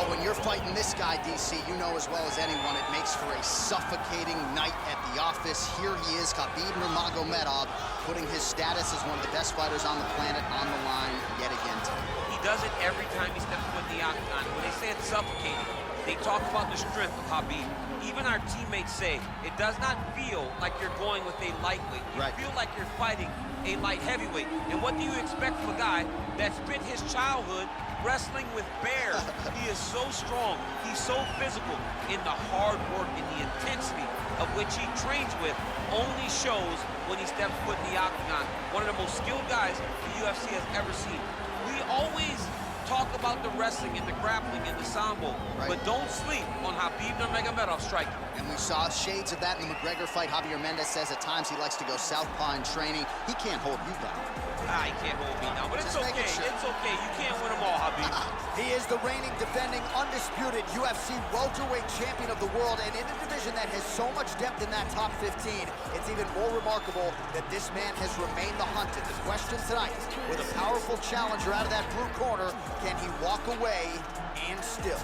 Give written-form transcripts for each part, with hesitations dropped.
Well, when you're fighting this guy, DC, you know as well as anyone, it makes for a suffocating night at the office. Here he is, Khabib Nurmagomedov, putting his status as one of the best fighters on the planet on the line yet again tonight. He does it every time he steps foot in the octagon. When they say it's suffocating, they talk about the strength of Khabib. Even our teammates say it does not feel like you're going with a lightweight. You feel like you're fighting a light heavyweight. And what do you expect from a guy that spent his childhood wrestling with bears? He is so strong, he's so physical, and the hard work and the intensity of which he trains with only shows when he steps foot in the octagon. One of the most skilled guys the UFC has ever seen. We always talk about the wrestling and the grappling and the sambo, but don't sleep on Khabib Nurmagomedov striking. And we saw shades of that in the McGregor fight. Javier Mendez says at times he likes to go southpaw in training. He can't hold you down. He can't hold me down, but it's okay. Sure. It's okay. You can't win them all, Khabib. He is the reigning, defending, undisputed UFC welterweight champion of the world, and in a division that has so much depth in that top 15, it's even more remarkable that this man has remained the hunted. The question tonight, with a powerful challenger out of that blue corner, can he walk away and still?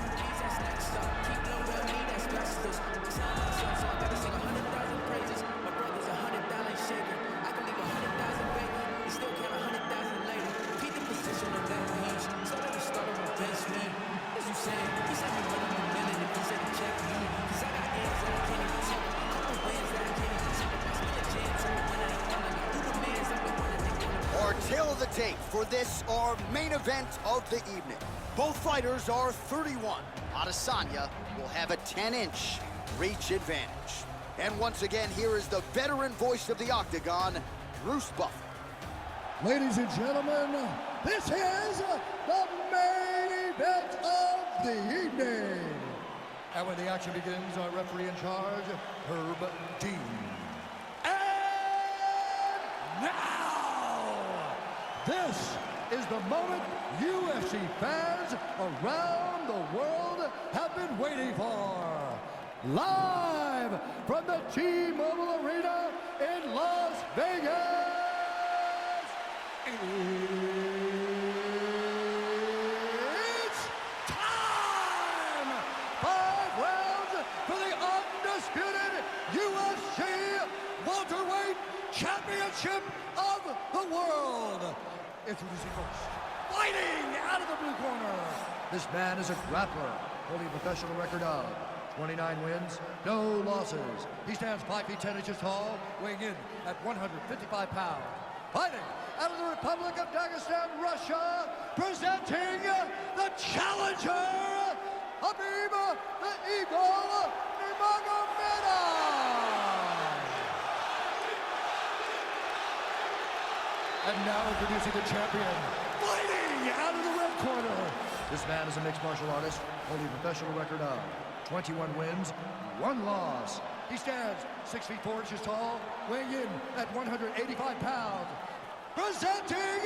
Our tail of the tape for this, our main event of the evening. Both fighters are 31. Adesanya will have a 10-inch reach advantage. And once again, here is the veteran voice of the Octagon, Bruce Buffer. Ladies and gentlemen, this is the main event of the evening. And when the action begins, our referee in charge, Herb Dean. And now, this is the moment UFC fans around the world have been waiting for. Live from the T-Mobile Arena in Las Vegas. It's time! 5 rounds for the undisputed UFC welterweight championship of the world. Introducing first, fighting out of the blue corner. This man is a grappler, holding a professional record of 29 wins, no losses. He stands 5 feet 10 inches tall, weighing in at 155 pounds. Fighting out of the Republic of Dagestan, Russia, presenting the challenger, Khabib the Eagle Nurmagomedov. And now introducing the champion, fighting out of the red corner. This man is a mixed martial artist, holding a professional record of 21 wins, 1 loss. He stands 6 feet 4 inches tall, weighing in at 185 pounds. Presenting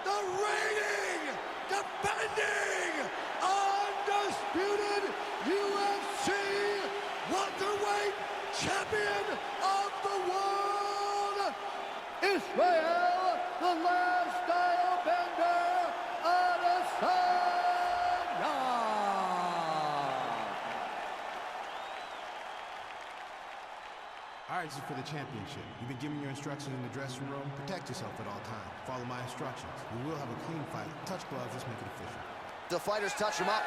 the reigning, defending, undisputed UFC welterweight champion of the world, Israel, the lifestyle bender, Adesanya. All right, this is for the championship. You've been giving your instructions in the dressing room. Protect yourself at all times. Follow my instructions. We will have a clean fight. Touch gloves, let's make it official. The fighters touch him up.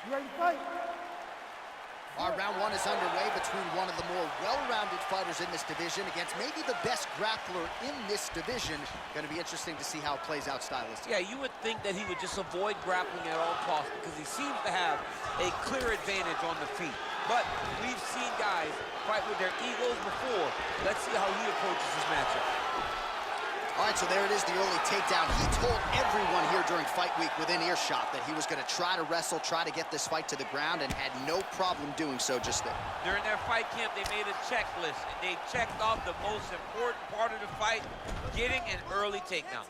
You ready to fight? Our round 1 is underway between one of the more well-rounded fighters in this division against maybe the best grappler in this division. Going to be interesting to see how it plays out stylistically. Yeah, you would think that he would just avoid grappling at all costs because he seems to have a clear advantage on the feet. But we've seen guys fight with their egos before. Let's see how he approaches this matchup. All right, so there it is, the early takedown. He told everyone here during fight week within earshot that he was going to try to wrestle, try to get this fight to the ground, and had no problem doing so just there. During their fight camp, they made a checklist, and they checked off the most important part of the fight, getting an early takedown.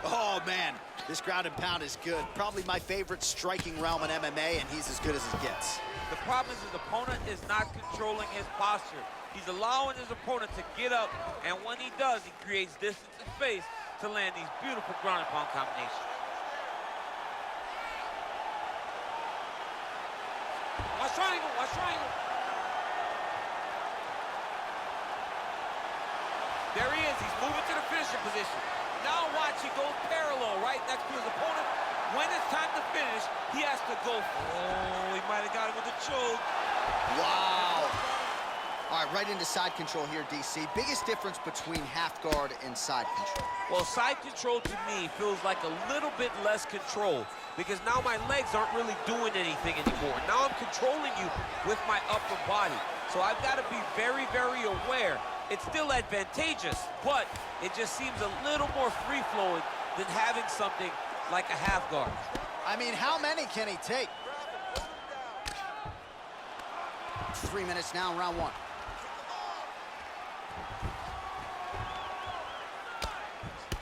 Oh, man. This ground and pound is good. Probably my favorite striking realm in MMA, and he's as good as it gets. The problem is his opponent is not controlling his posture. He's allowing his opponent to get up, and when he does, he creates distance and space to land these beautiful ground and pound combinations. Watch triangle, watch triangle. There he is, he's moving to the finishing position. Now watch, he goes parallel right next to his opponent. When it's time to finish, he has to go. Oh, he might have got him with a choke. Wow. All right, right into side control here, DC. Biggest difference between half guard and side control? Well, side control to me feels like a little bit less control because now my legs aren't really doing anything anymore. Now I'm controlling you with my upper body. So I've got to be very, very aware. It's still advantageous, but it just seems a little more free-flowing than having something like a half guard. I mean, how many can he take? 3 minutes now, round one.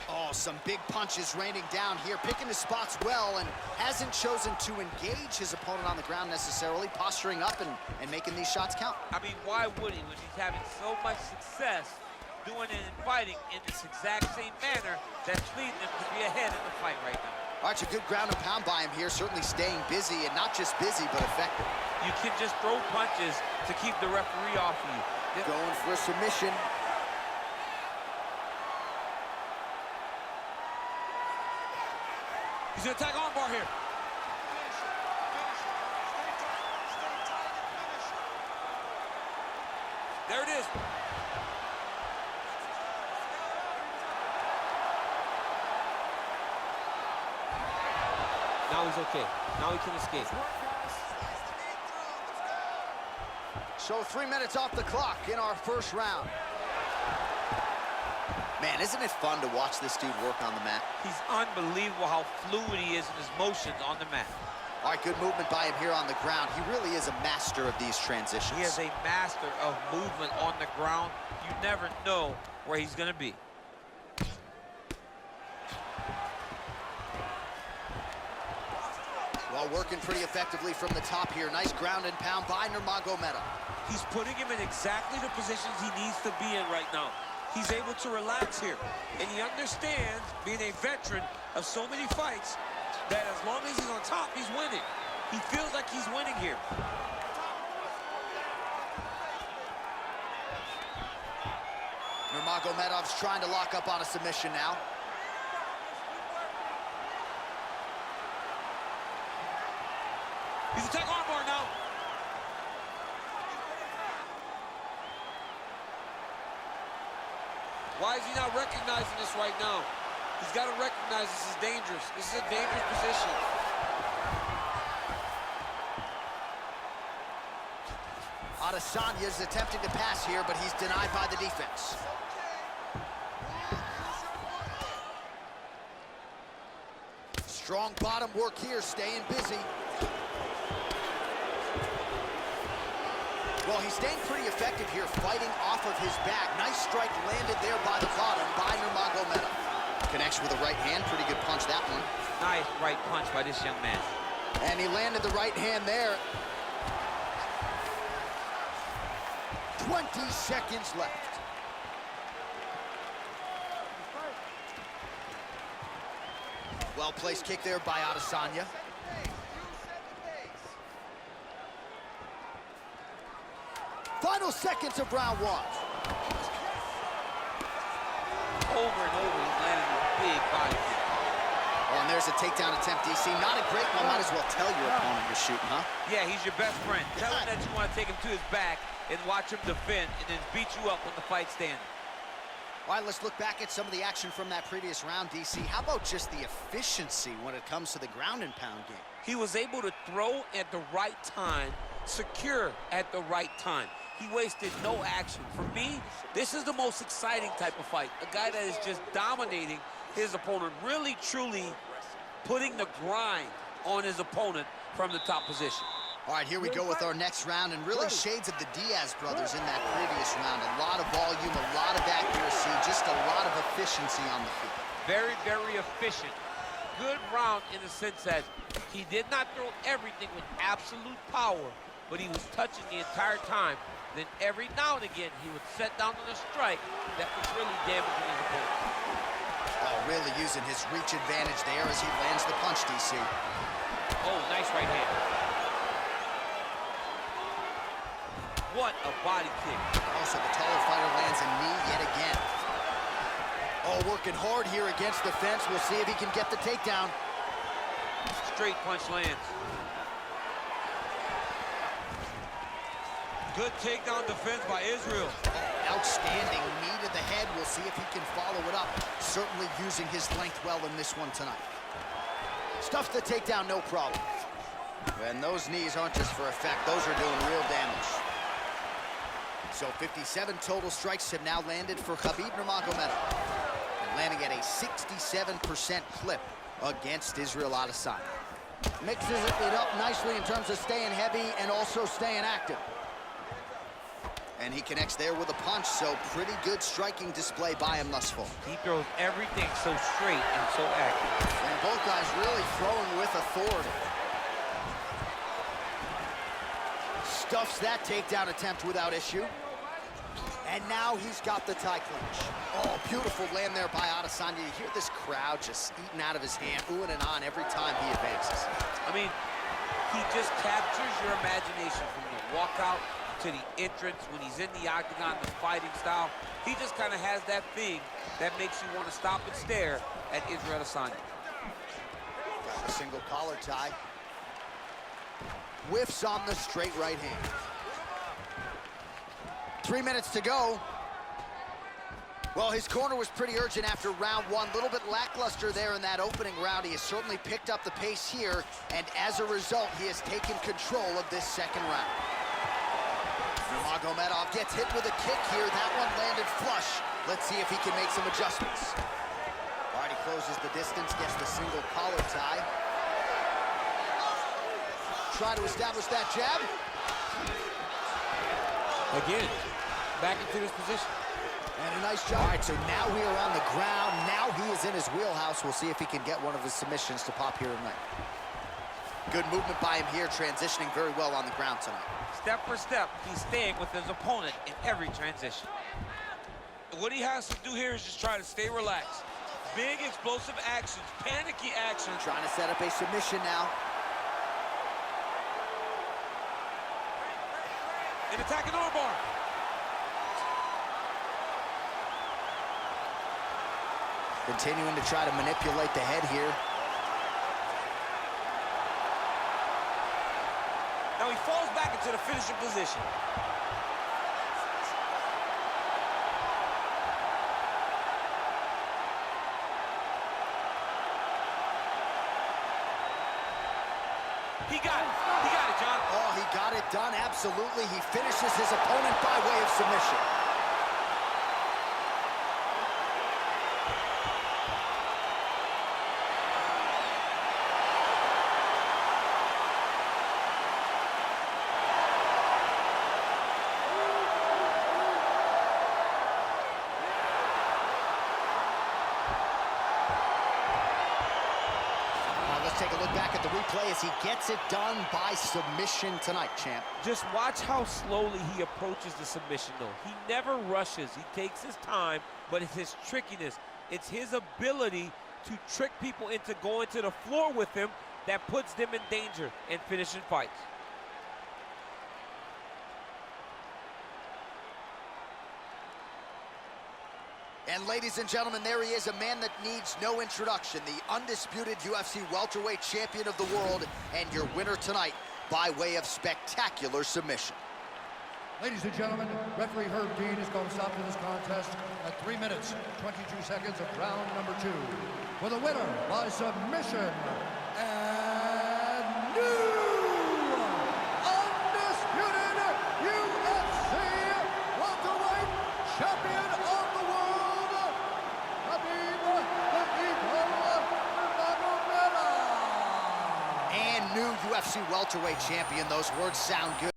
Oh, some big punches raining down here, picking his spots well, and hasn't chosen to engage his opponent on the ground necessarily, posturing up and making these shots count. I mean, why would he when he's having so much success doing it and fighting in this exact same manner that's leading him to be ahead in the fight right now? All right, it's a good ground and pound by him here, certainly staying busy, and not just busy, but effective. You can just throw punches to keep the referee off of you. Going for a submission. He's gonna attack armbar here. There it is. Now he's okay. Now he can escape. So 3 minutes off the clock in our first round. Man, isn't it fun to watch this dude work on the mat? He's unbelievable how fluid he is in his motions on the mat. All right, good movement by him here on the ground. He really is a master of these transitions. He is a master of movement on the ground. You never know where he's gonna be. Well, working pretty effectively from the top here. Nice ground and pound by Nurmagomedov. He's putting him in exactly the positions he needs to be in right now. He's able to relax here, and he understands, being a veteran of so many fights, that as long as he's on top, he's winning. He feels like he's winning here. Nurmagomedov's trying to lock up on a submission now. He's attacking armbar now. Why is he not recognizing this right now? He's got to recognize this is dangerous. This is a dangerous position. Adesanya is attempting to pass here, but he's denied by the defense. Strong bottom work here, staying busy. Well, he's staying pretty effective here, fighting off of his back. Nice strike landed there by the bottom by Nurmagomedov. Connects with a right hand. Pretty good punch, that one. Nice right punch by this young man. And he landed the right hand there. 20 seconds left. Well-placed kick there by Adesanya. Final seconds of round one. Over and over, he's landing a big body kick. Oh, and there's a takedown attempt, DC. Not a great one. Might as well tell your opponent you're shooting, huh? Yeah, he's your best friend. Tell him that you want to take him to his back and watch him defend and then beat you up when the fight's standing. All right, let's look back at some of the action from that previous round, DC. How about just the efficiency when it comes to the ground and pound game? He was able to throw at the right time, secure at the right time. He wasted no action. For me, this is the most exciting type of fight. A guy that is just dominating his opponent, really, truly putting the grind on his opponent from the top position. All right, here we go with our next round, and really shades of the Diaz brothers in that previous round. A lot of volume, a lot of accuracy, just a lot of efficiency on the field. Very, very efficient. good round in the sense that he did not throw everything with absolute power, but he was touching the entire time. Then every now and again, he would set down on a strike that was really damaging his opponent. Oh, really using his reach advantage there as he lands the punch, DC. Oh, nice right hand. What a body kick. Also, the taller fighter lands a knee yet again. Oh, working hard here against the fence. We'll see if he can get the takedown. Straight punch lands. Good takedown defense by Israel. Outstanding knee to the head. We'll see if he can follow it up. Certainly using his length well in this one tonight. Stuffs the takedown, no problem. And those knees aren't just for effect. Those are doing real damage. So 57 total strikes have now landed for Khabib Nurmagomedov. And landing at a 67% clip against Israel Adesanya. Mixes it up nicely in terms of staying heavy and also staying active. And he connects there with a punch, so pretty good striking display by him thus far. He throws everything so straight and so accurate. And both guys really throwing with authority. Stuffs that takedown attempt without issue. And now he's got the tie clinch. Oh, beautiful land there by Adesanya. You hear this crowd just eating out of his hand, oohing and on every time he advances. I mean, he just captures your imagination from the walkout to the entrance when he's in the octagon, the fighting style. He just kind of has that thing that makes you want to stop and stare at Israel Adesanya. Got a single collar tie. Whiffs on the straight right hand. 3 minutes to go. Well, his corner was pretty urgent after round one. A little bit lackluster there in that opening round. He has certainly picked up the pace here, and as a result, he has taken control of this second round. Nurmagomedov gets hit with a kick here. That one landed flush. Let's see if he can make some adjustments. All right, he closes the distance, gets the single collar tie. Try to establish that jab. Again, back into this position. And a nice job. All right, so now we are on the ground. Now he is in his wheelhouse. We'll see if he can get one of his submissions to pop here tonight. Good movement by him here, transitioning very well on the ground tonight. Step for step, he's staying with his opponent in every transition. What he has to do here is just try to stay relaxed. Big explosive actions, panicky actions. Trying to set up a submission now. An attacking armbar. Continuing to try to manipulate the head here. Now he falls back into the finishing position. He got it. He got it, John. Oh, he got it done, absolutely. He finishes his opponent by way of submission. Take a look back at the replay as he gets it done by submission tonight, champ. Just watch how slowly he approaches the submission, though. He never rushes. He takes his time, but it's his trickiness. It's his ability to trick people into going to the floor with him that puts them in danger and finishing fights. And ladies and gentlemen, there he is, a man that needs no introduction, the undisputed UFC welterweight champion of the world, and your winner tonight by way of spectacular submission. Ladies and gentlemen, referee Herb Dean is going to stop to this contest at 3 minutes, 22 seconds of round number 2. For the winner by submission, and new undisputed UFC welterweight champion of the world, Khabib Nurmagomedov. And new UFC welterweight champion. Those words sound good.